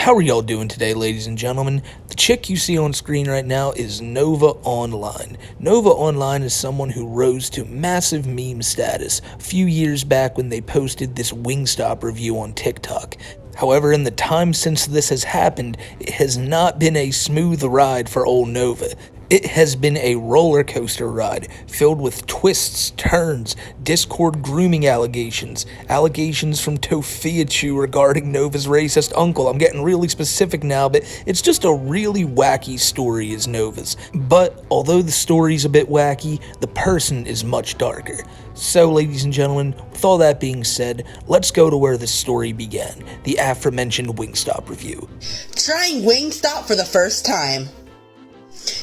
How are y'all doing today, ladies and gentlemen? The chick you see on screen right now is Nova Online. Nova Online is someone who rose to massive meme status a few years back when they posted this Wingstop review on TikTok. However, in the time since this has happened, it has not been a smooth ride for old Nova. It has been a roller coaster ride filled with twists, turns, Discord grooming allegations from Tophia regarding Nova's racist uncle. I'm getting really specific now, but it's just a really wacky story is Nova's. But although the story's a bit wacky, the person is much darker. So, ladies and gentlemen, with all that being said, let's go to where this story began, the aforementioned Wingstop review. Trying Wingstop for the first time.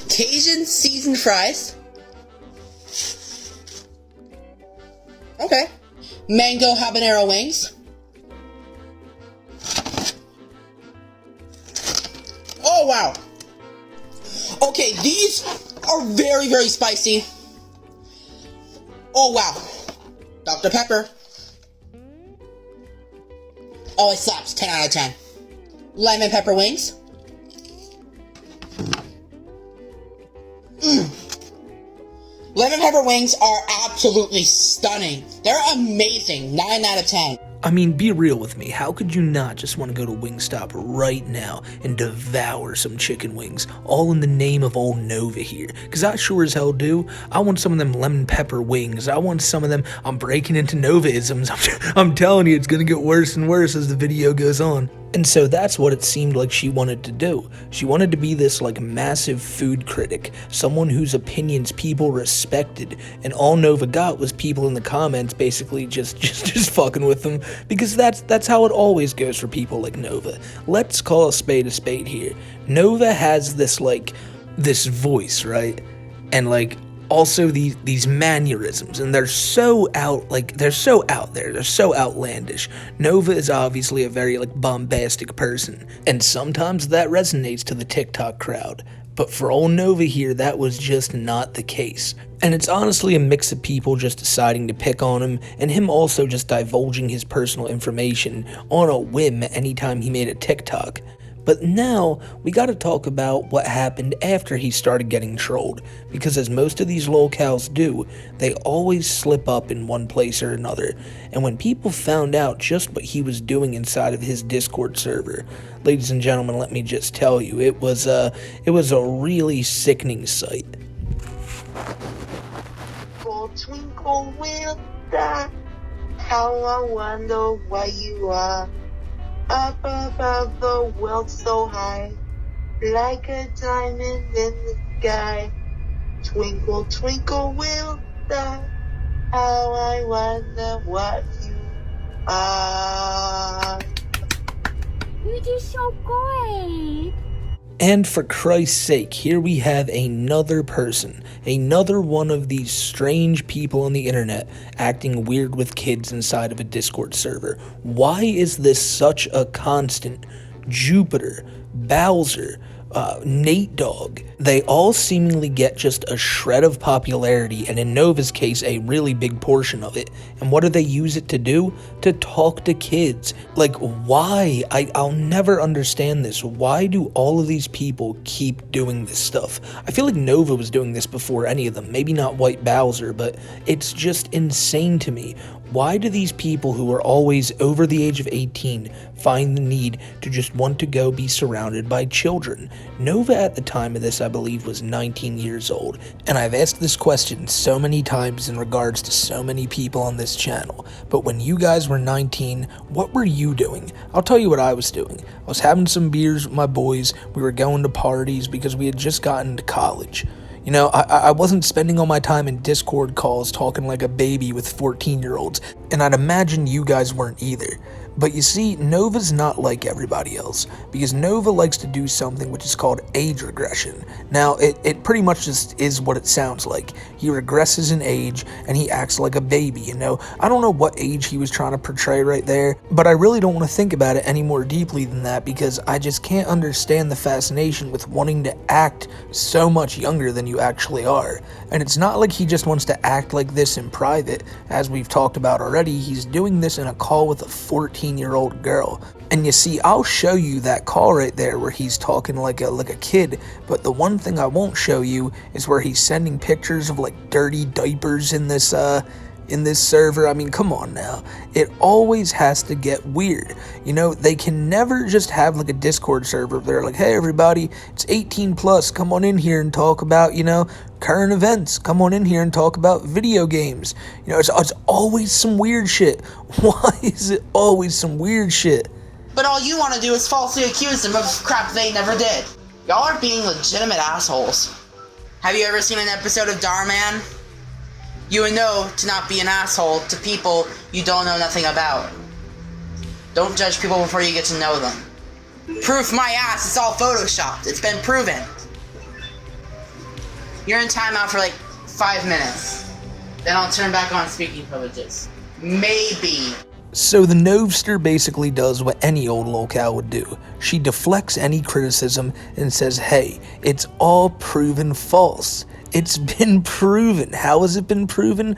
Cajun seasoned fries. Okay. Mango habanero wings. Oh, wow. Okay, these are very, very spicy. Oh, wow. Dr. Pepper. Oh, it slaps. 10 out of 10. Lemon pepper wings. Lemon pepper wings are absolutely stunning. They're amazing. 9 out of 10. I mean, be real with me. How could you not just want to go to Wingstop right now and devour some chicken wings, all in the name of old Nova here? Because I sure as hell do. I want some of them lemon pepper wings. I want some of them. I'm breaking into Nova-isms. I'm telling you, it's going to get worse and worse as the video goes on. And so that's what it seemed like she wanted to do. She wanted to be this like massive food critic, someone whose opinions people respected, and all Nova got was people in the comments basically just fucking with them, because that's how it always goes for people like Nova. Let's call a spade here. Nova has this voice, right? And also these mannerisms, and they're so out there, they're so outlandish. Nova is obviously a very bombastic person, and sometimes that resonates to the TikTok crowd. But for old Nova here, that was just not the case. And it's honestly a mix of people just deciding to pick on him, and him also just divulging his personal information on a whim anytime he made a TikTok. But now, we gotta talk about what happened after he started getting trolled, because as most of these lolcows do, they always slip up in one place or another, and when people found out just what he was doing inside of his Discord server, ladies and gentlemen, let me just tell you, it was a really sickening sight. Twinkle with that, how I wonder why you are up above the world so high, like a diamond in the sky. Twinkle, twinkle, will star, how I wonder what you are. You did so great. And for Christ's sake, here we have another person, another one of these strange people on the internet acting weird with kids inside of a Discord server. Why is this such a constant? Jupiter, Bowser, Nate Dogg, they all seemingly get just a shred of popularity, and in Nova's case, a really big portion of it. And what do they use it to do? To talk to kids. Why? I'll never understand this. Why do all of these people keep doing this stuff? I feel like Nova was doing this before any of them. Maybe not White Bowser, but it's just insane to me. Why do these people who are always over the age of 18 find the need to just want to go be surrounded by children? Nova at the time of this, I believe, was 19 years old, and I've asked this question so many times in regards to so many people on this channel, but when you guys were 19, what were you doing? I'll tell you what I was doing. I was having some beers with my boys, we were going to parties because we had just gotten to college. You know, I wasn't spending all my time in Discord calls talking like a baby with 14-year-olds, and I'd imagine you guys weren't either. But you see, Nova's not like everybody else, because Nova likes to do something which is called age regression. Now, it pretty much just is what it sounds like. He regresses in age, and he acts like a baby, you know? I don't know what age he was trying to portray right there, but I really don't want to think about it any more deeply than that, because I just can't understand the fascination with wanting to act so much younger than you actually are. And it's not like he just wants to act like this in private. As we've talked about already, he's doing this in a call with a 14-year-old girl. And you see, I'll show you that call right there where he's talking like a kid, but the one thing I won't show you is where he's sending pictures of like dirty diapers in this server. I mean, come on now. It always has to get weird. You know, they can never just have like a Discord server where they're like, hey everybody, it's 18 plus, come on in here and talk about, you know, current events. Come on in here and talk about video games. You know, it's always some weird shit. Why is it always some weird shit? But all you want to do is falsely accuse them of crap they never did. Y'all are being legitimate assholes. Have you ever seen an episode of Darman? You would know to not be an asshole to people you don't know nothing about. Don't judge people before you get to know them. Proof my ass, it's all photoshopped. It's been proven. You're in timeout for like 5 minutes. Then I'll turn back on speaking privileges. Maybe. So the Novster basically does what any old lolcow would do. She deflects any criticism and says, hey, it's all proven false. It's been proven. How has it been proven?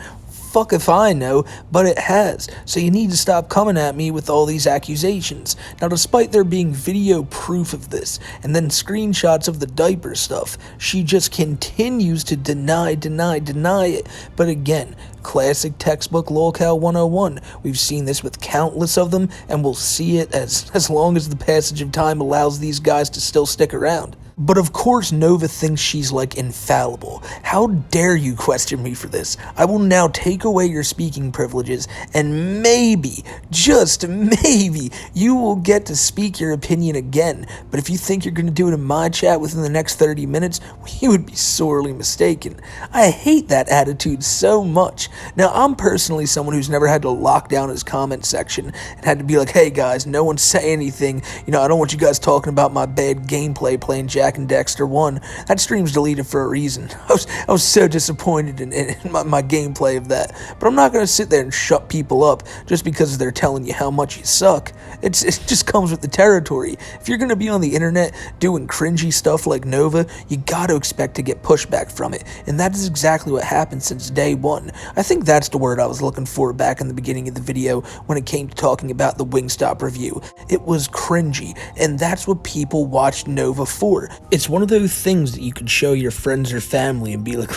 Fuck if I know, but it has. So you need to stop coming at me with all these accusations. Now, despite there being video proof of this, and then screenshots of the diaper stuff, she just continues to deny it. But again, classic textbook lolcow 101. We've seen this with countless of them, and we'll see it as long as the passage of time allows these guys to still stick around. But of course Nova thinks she's like infallible. How dare you question me for this? I will now take away your speaking privileges and maybe, just maybe, you will get to speak your opinion again. But if you think you're going to do it in my chat within the next 30 minutes, you would be sorely mistaken. I hate that attitude so much. Now, I'm personally someone who's never had to lock down his comment section and had to be like, hey guys, no one say anything. You know, I don't want you guys talking about my bad gameplay playing Jack and Dexter 1. That stream's deleted for a reason. I was so disappointed in my gameplay of that. But I'm not going to sit there and shut people up just because they're telling you how much you suck. It just comes with the territory. If you're going to be on the internet doing cringy stuff like Nova, you got to expect to get pushback from it. And that is exactly what happened since day one. I think that's the word I was looking for back in the beginning of the video when it came to talking about the Wingstop review. It was cringy, and that's what people watched Nova for. It's one of those things that you could show your friends or family and be like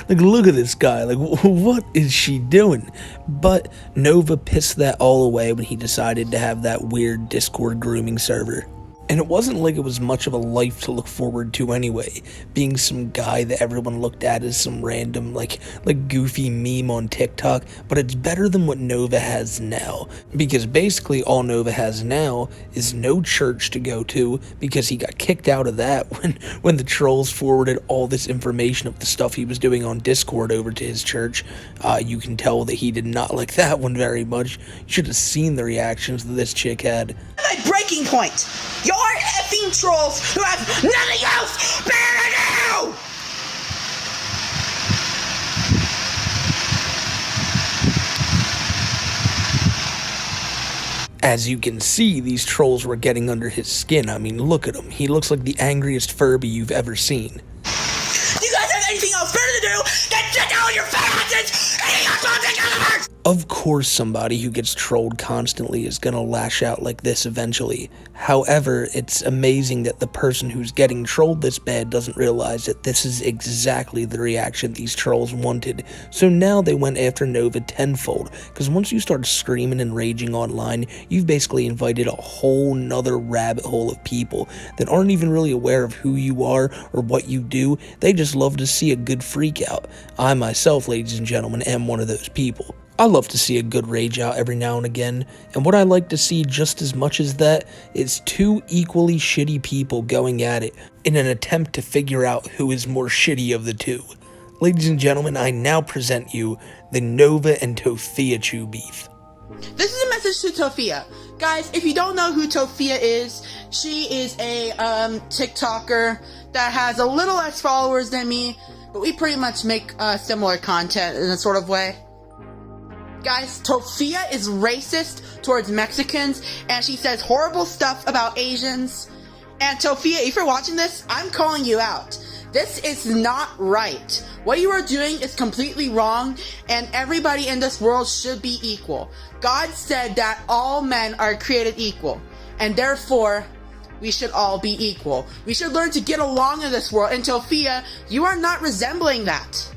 look at this guy, like, what is she doing? But Nova pissed that all away when he decided to have that weird Discord grooming server. And it wasn't like it was much of a life to look forward to anyway, being some guy that everyone looked at as some random, like goofy meme on TikTok, but it's better than what Nova has now, because basically all Nova has now is no church to go to, because he got kicked out of that when the trolls forwarded all this information of the stuff he was doing on Discord over to his church. You can tell that he did not like that one very much. You should have seen the reactions that this chick had. My breaking point! You're effing trolls who have nothing else better to do! As you can see, these trolls were getting under his skin. I mean, look at him. He looks like the angriest Furby you've ever seen. Do you guys have anything else better to do than sit down with your fat asses and eat your fucking universe? Of course somebody who gets trolled constantly is gonna lash out like this eventually. However, it's amazing that the person who's getting trolled this bad doesn't realize that this is exactly the reaction these trolls wanted. So now they went after Nova tenfold, because once you start screaming and raging online, you've basically invited a whole nother rabbit hole of people that aren't even really aware of who you are or what you do. They just love to see a good freak out. I myself, ladies and gentlemen, am one of those people. I love to see a good rage out every now and again, and what I like to see just as much as that is two equally shitty people going at it in an attempt to figure out who is more shitty of the two. Ladies and gentlemen, I now present you the Nova and Tophia Chew beef. This is a message to Tophia. Guys, if you don't know who Tophia is, she is a TikToker that has a little less followers than me, but we pretty much make similar content in a sort of way. Guys, Tophia is racist towards Mexicans, and she says horrible stuff about Asians. And Tophia, if you're watching this, I'm calling you out. This is not right. What you are doing is completely wrong, and everybody in this world should be equal. God said that all men are created equal. and therefore, we should all be equal. We should learn to get along in this world, and Tophia, you are not resembling that.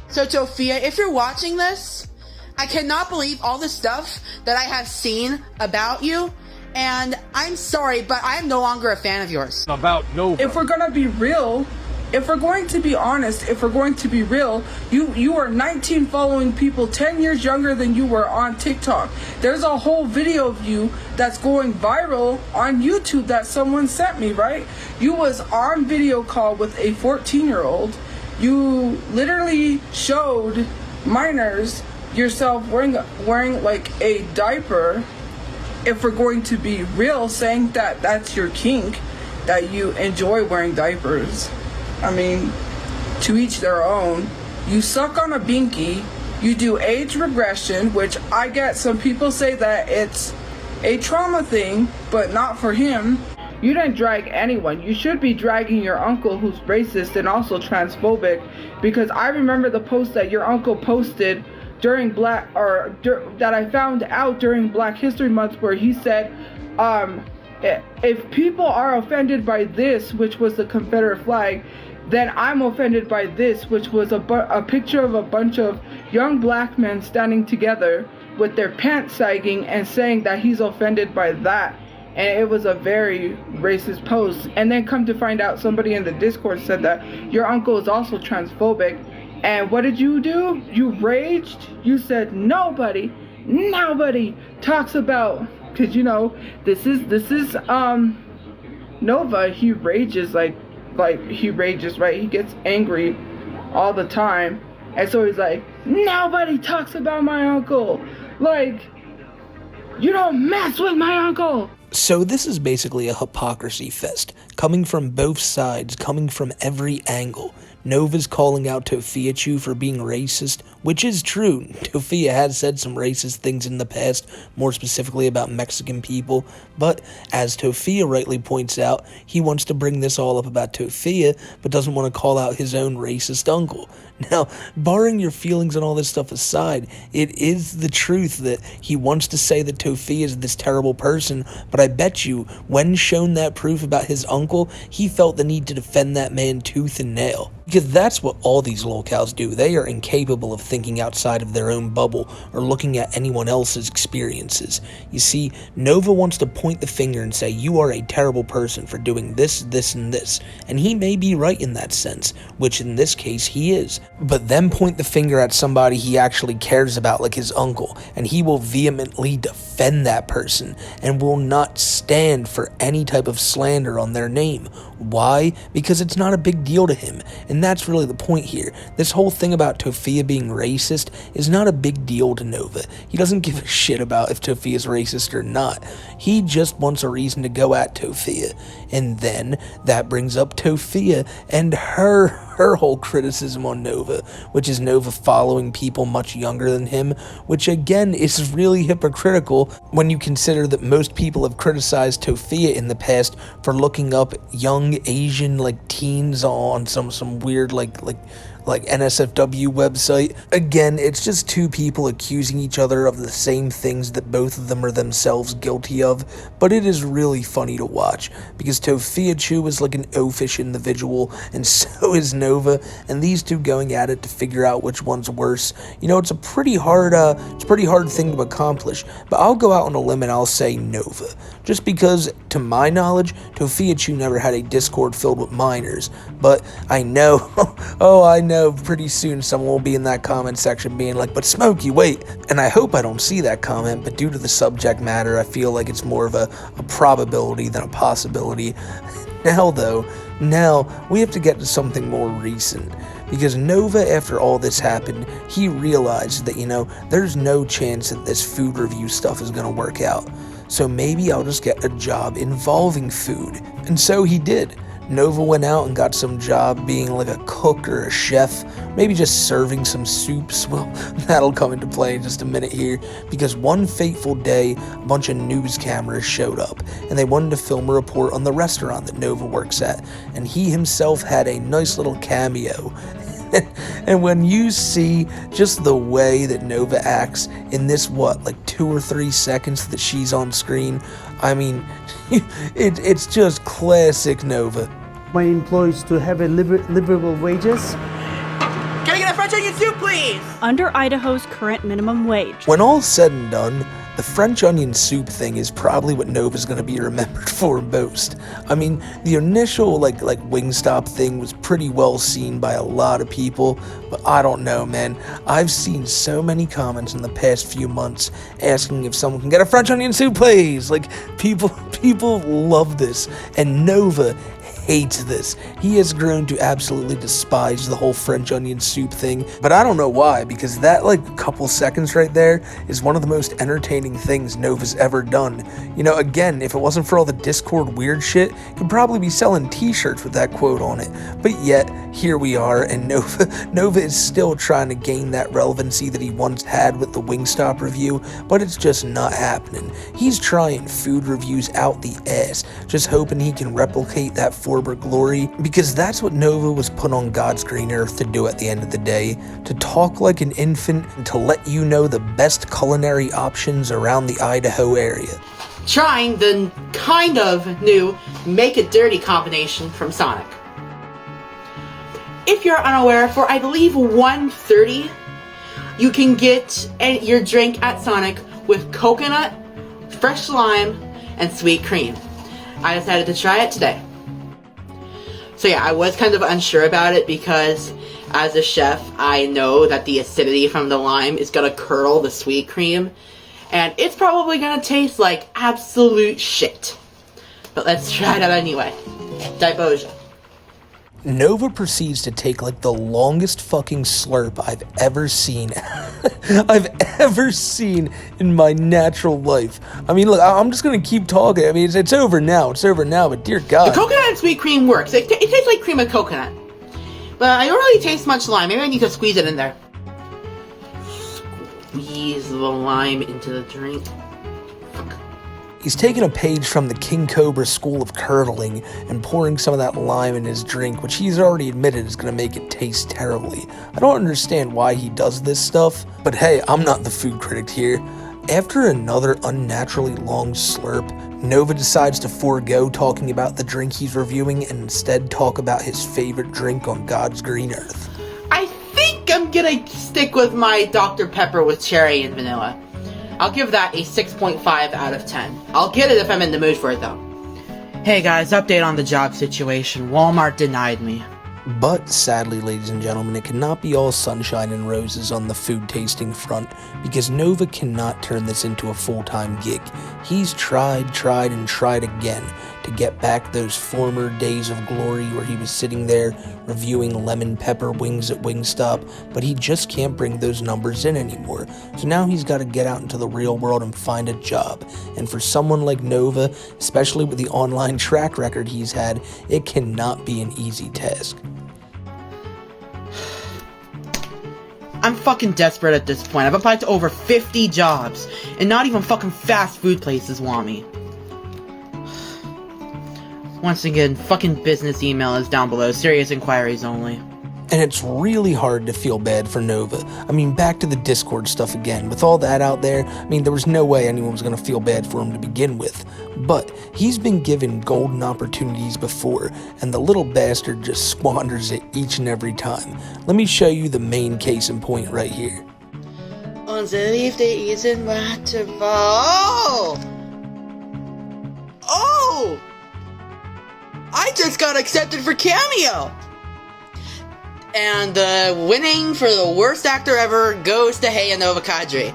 So Tophia, if you're watching this, I cannot believe all the stuff that I have seen about you, and I'm sorry, but I am no longer a fan of yours. About Nova. If we're gonna be real, if we're going to be honest, if we're going to be real, you are 19 following people 10 years younger than you were on TikTok. There's a whole video of you that's going viral on YouTube that someone sent me, right? You was on video call with a 14-year-old. You literally showed minors yourself wearing like a diaper. If we're going to be real, saying that that's your kink, that you enjoy wearing diapers. I mean, to each their own. You suck on a binky. You do age regression, which I get some people say that it's a trauma thing, but not for him. You didn't drag anyone. You should be dragging your uncle who's racist and also transphobic, because I remember the post that your uncle posted during that I found out during Black History Month, where he said, if people are offended by this, which was the Confederate flag, then I'm offended by this, which was a picture of a bunch of young black men standing together with their pants sagging and saying that he's offended by that. And it was a very racist post. And then come to find out, somebody in the Discord said that your uncle is also transphobic. And what did you do? You raged. You said nobody talks about, because you know this is Nova. He rages like he rages, right? He gets angry all the time, and so he's like, nobody talks about my uncle. Like, you don't mess with my uncle. So this is basically a hypocrisy fest, coming from both sides, coming from every angle. Nova's calling out Tophia for being racist, which is true. Tophia has said some racist things in the past, more specifically about Mexican people, but as Tophia rightly points out, he wants to bring this all up about Tophia, but doesn't want to call out his own racist uncle. Now, barring your feelings and all this stuff aside, it is the truth that he wants to say that Tophia is this terrible person, but I bet you, when shown that proof about his uncle, he felt the need to defend that man tooth and nail. Because that's what all these lolcows do. They are incapable of thinking outside of their own bubble or looking at anyone else's experiences. You see, Nova wants to point the finger and say, you are a terrible person for doing this, this, and this. And he may be right in that sense, which in this case he is. But then point the finger at somebody he actually cares about, like his uncle, and he will vehemently defend that person and will not stand for any type of slander on their name. Why? Because it's not a big deal to him. And that's really the point here. This whole thing about Tophia being racist is not a big deal to Nova. He doesn't give a shit about if Tophia is racist or not. He just wants a reason to go at Tophia. And then that brings up Tophia and her whole criticism on Nova, which is Nova following people much younger than him, which again is really hypocritical when you consider that most people have criticized Tophia in the past for looking up young Asian teens on some weird like NSFW website. Again, it's just two people accusing each other of the same things that both of them are themselves guilty of, but it is really funny to watch, because Tophia is like an oafish individual, and so is Nova, and these two going at it to figure out which one's worse. You know, it's a pretty hard thing to accomplish, but I'll go out on a limb and I'll say Nova, just because, to my knowledge, Tophia never had a Discord filled with minors, but I know, I know, pretty soon someone will be in that comment section being like, but Smokey, wait, and I hope I don't see that comment, but due to the subject matter, I feel like it's more of a probability than a possibility. Now, we have to get to something more recent, because Nova, after all this happened, he realized that, there's no chance that this food review stuff is going to work out, so maybe I'll just get a job involving food, and so he did. Nova went out and got some job being like a cook or a chef, maybe just serving some soups. Well, that'll come into play in just a minute here, because one fateful day, a bunch of news cameras showed up, and they wanted to film a report on the restaurant that Nova works at, and he himself had a nice little cameo. And when you see just the way that Nova acts in this, like 2 or 3 seconds that she's on screen, I mean, it's just classic Nova. My employees to have a livable wages. Can I get a French onion soup, please? Under Idaho's current minimum wage. When all's said and done, the French onion soup thing is probably what Nova's gonna be remembered for most. I mean, the initial like Wingstop thing was pretty well seen by a lot of people, but I don't know, man. I've seen so many comments in the past few months asking if someone can get a French onion soup, please. Like, people love this, and Nova hates this. He has grown to absolutely despise the whole French onion soup thing, but I don't know why, because that like couple seconds right there is one of the most entertaining things Nova's ever done. You know, again, if it wasn't for all the Discord weird shit, he'd probably be selling t-shirts with that quote on it. But yet, here we are, and Nova is still trying to gain that relevancy that he once had with the Wingstop review, but it's just not happening. He's trying food reviews out the ass, just hoping he can replicate that former glory, because that's what Nova was put on God's green earth to do at the end of the day, to talk like an infant and to let you know the best culinary options around the Idaho area. Trying the kind of new Make It Dirty combination from Sonic. If you're unaware, for I believe $1.30, you can get your drink at Sonic with coconut, fresh lime, and sweet cream. I decided to try it today. So yeah, I was kind of unsure about it because as a chef, I know that the acidity from the lime is gonna curdle the sweet cream, and it's probably gonna taste like absolute shit. But let's try it out anyway. Diboja. Nova proceeds to take like the longest fucking slurp I've ever seen. In my natural life. I mean, look, I'm just gonna keep talking. I mean, it's over now. It's over now, but dear God. The coconut and sweet cream works. It tastes like cream of coconut. But I don't really taste much lime. Maybe I need to squeeze it in there. Squeeze the lime into the drink. He's taking a page from the King Cobra School of Curdling and pouring some of that lime in his drink, which he's already admitted is going to make it taste terribly. I don't understand why he does this stuff, but hey, I'm not the food critic here. After another unnaturally long slurp, Nova decides to forego talking about the drink he's reviewing and instead talk about his favorite drink on God's green earth. I think I'm gonna stick with my Dr. Pepper with cherry and vanilla. I'll give that a 6.5 out of 10. I'll get it if I'm in the mood for it though. Hey guys, update on the job situation. Walmart denied me. But sadly, ladies and gentlemen, it cannot be all sunshine and roses on the food tasting front, because Nova cannot turn this into a full-time gig. He's tried and tried again to get back those former days of glory where he was sitting there reviewing lemon pepper wings at Wingstop, but he just can't bring those numbers in anymore. So now he's got to get out into the real world and find a job. And for someone like Nova, especially with the online track record he's had, it cannot be an easy task. I'm fucking desperate at this point. I've applied to over 50 jobs, and not even fucking fast food places want me. Once again, fucking business email is down below. Serious inquiries only. And it's really hard to feel bad for Nova. I mean, back to the Discord stuff again. With all that out there, I mean, there was no way anyone was going to feel bad for him to begin with. But he's been given golden opportunities before, and the little bastard just squanders it each and every time. Let me show you the main case in point right here. Unsere Liefde ist in Waterfall. Oh! I just got accepted for Cameo! And the winning for the worst actor ever goes to Hey Nova Kadri.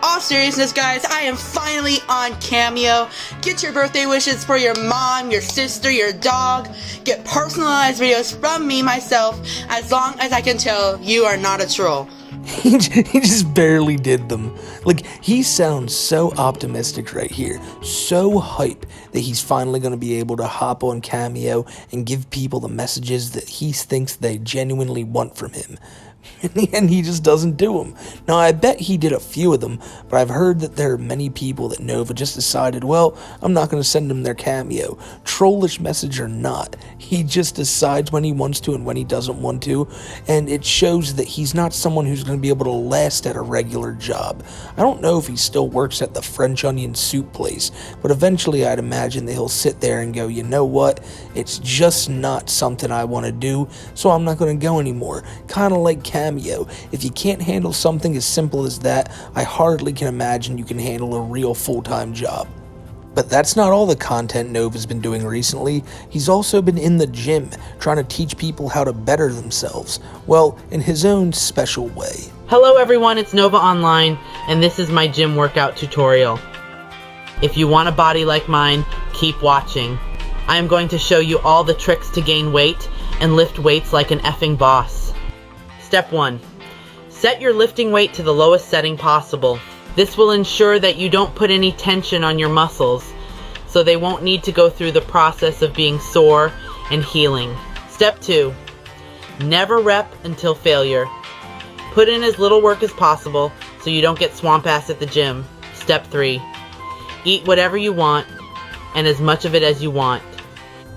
All seriousness, guys, I am finally on Cameo. Get your birthday wishes for your mom, your sister, your dog. Get personalized videos from me, myself, as long as I can tell you are not a troll. He just barely did them. Like, he sounds so optimistic right here, so hype that he's finally going to be able to hop on Cameo and give people the messages that he thinks they genuinely want from him. and he just doesn't do them. Now, I bet he did a few of them, but I've heard that there are many people that Nova just decided, well, I'm not going to send them their Cameo. Trollish message or not, he just decides when he wants to and when he doesn't want to, and it shows that he's not someone who's going to be able to last at a regular job. I don't know if he still works at the French onion soup place, but eventually I'd imagine that he'll sit there and go, you know what, it's just not something I want to do, so I'm not going to go anymore. Kind of like Cameo. If you can't handle something as simple as that, I hardly can imagine you can handle a real full-time job. But that's not all the content Nova's been doing recently. He's also been in the gym, trying to teach people how to better themselves. Well, in his own special way. Hello everyone, it's Nova Online, and this is my gym workout tutorial. If you want a body like mine, keep watching. I am going to show you all the tricks to gain weight and lift weights like an effing boss. Step 1. Set your lifting weight to the lowest setting possible. This will ensure that you don't put any tension on your muscles, so they won't need to go through the process of being sore and healing. Step 2. Never rep until failure. Put in as little work as possible so you don't get swamp ass at the gym. Step 3. Eat whatever you want and as much of it as you want.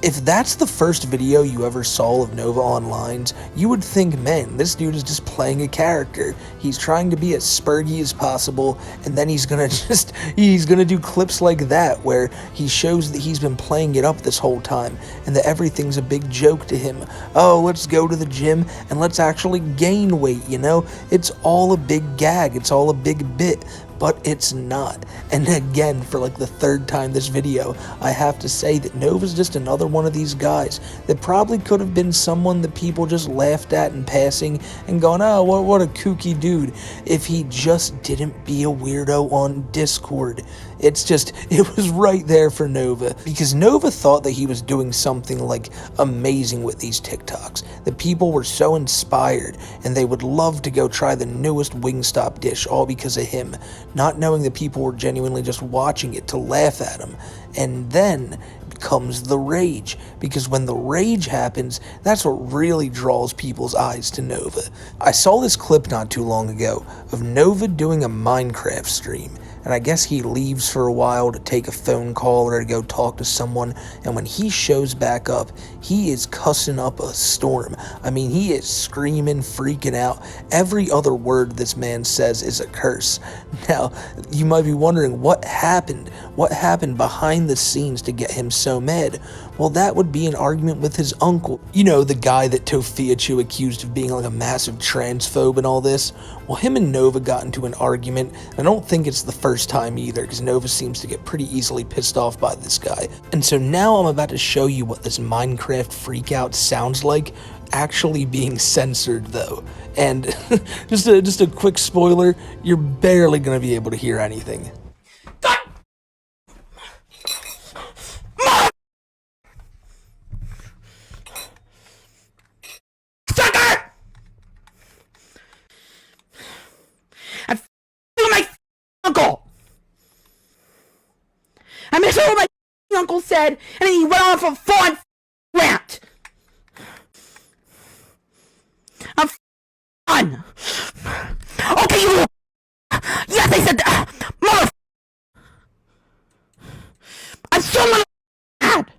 If that's the first video you ever saw of Nova Online's, you would think, man, this dude is just playing a character. He's trying to be as spurgy as possible, and then he's gonna do clips like that where he shows that he's been playing it up this whole time, and that everything's a big joke to him. Oh, let's go to the gym and let's actually gain weight, you know? It's all a big gag, it's all a big bit. But it's not. And again, for like the third time this video, I have to say that Nova's just another one of these guys that probably could have been someone that people just laughed at in passing and gone, oh, what a kooky dude, if he just didn't be a weirdo on Discord. It was right there for Nova, because Nova thought that he was doing something like amazing with these TikToks, that people were so inspired and they would love to go try the newest Wingstop dish all because of him, not knowing that people were genuinely just watching it to laugh at him. And then comes the rage, because when the rage happens, that's what really draws people's eyes to Nova. I saw this clip not too long ago of Nova doing a Minecraft stream, and I guess he leaves for a while to take a phone call or to go talk to someone, and when he shows back up, he is cussing up a storm. I mean, he is screaming, freaking out. Every other word this man says is a curse. Now, you might be wondering what happened? What happened behind the scenes to get him so mad? Well, that would be an argument with his uncle. You know, the guy that Tophia accused of being like a massive transphobe and all this? Well, him and Nova got into an argument. I don't think it's the first time either, because Nova seems to get pretty easily pissed off by this guy. And so now I'm about to show you what this Minecraft freakout sounds like, actually being censored though. And just a quick spoiler, you're barely going to be able to hear anything. I missed what my uncle said, and then he went off a full rant. I'm done. Okay, you. Yes, I said that. Mother. I'm so mad.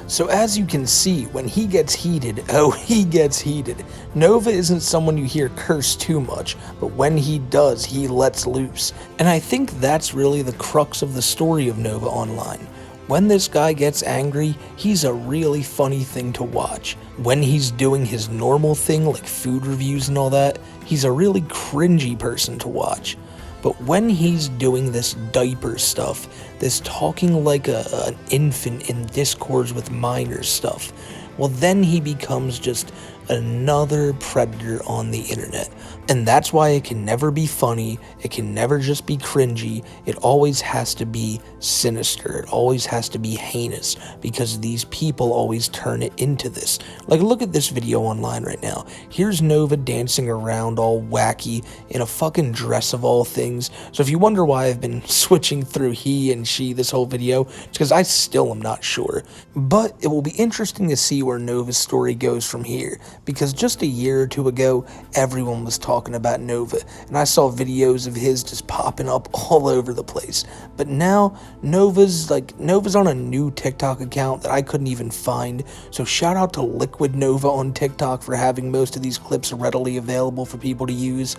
So as you can see, when he gets heated, oh, he gets heated. Nova isn't someone you hear curse too much, but when he does, he lets loose. And I think that's really the crux of the story of Nova Online. When this guy gets angry, he's a really funny thing to watch. When he's doing his normal thing, like food reviews and all that, he's a really cringy person to watch. But when he's doing this diaper stuff, this talking like an infant in discords with minors stuff, well, then he becomes just another predator on the internet. And that's why it can never be funny, it can never just be cringy, it always has to be sinister, it always has to be heinous, because these people always turn it into this. Like, look at this video online right now. Here's Nova dancing around all wacky in a fucking dress of all things. So if you wonder why I've been switching through he and she this whole video, it's because I still am not sure. But it will be interesting to see where Nova's story goes from here, because just a year or two ago, everyone was talking about Nova, and I saw videos of his just popping up all over the place. But now, Nova's on a new TikTok account that I couldn't even find, so shout out to Liquid Nova on TikTok for having most of these clips readily available for people to use.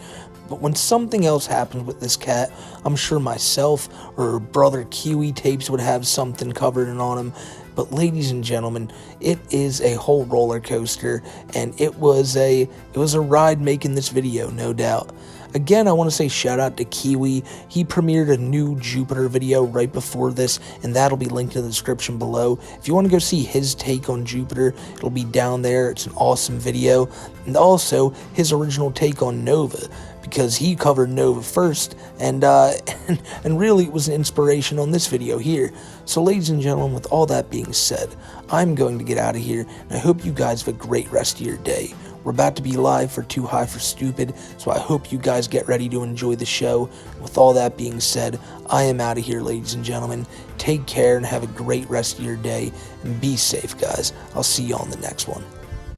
But when something else happens with this cat, I'm sure myself or her brother Kiwi Tapes would have something covered on him. But ladies and gentlemen, it is a whole roller coaster, and it was a ride making this video, no doubt. Again, I want to say shout out to Kiwi. He premiered a new Jupiter video right before this, and that'll be linked in the description below. If you want to go see his take on Jupiter, it'll be down there. It's an awesome video. And also, his original take on Nova, because he covered Nova first, and really it was an inspiration on this video here. So ladies and gentlemen, with all that being said, I'm going to get out of here, and I hope you guys have a great rest of your day. We're about to be live for Too High for Stupid, so I hope you guys get ready to enjoy the show. With all that being said, I am out of here, ladies and gentlemen. Take care and have a great rest of your day, and be safe, guys. I'll see you on the next one.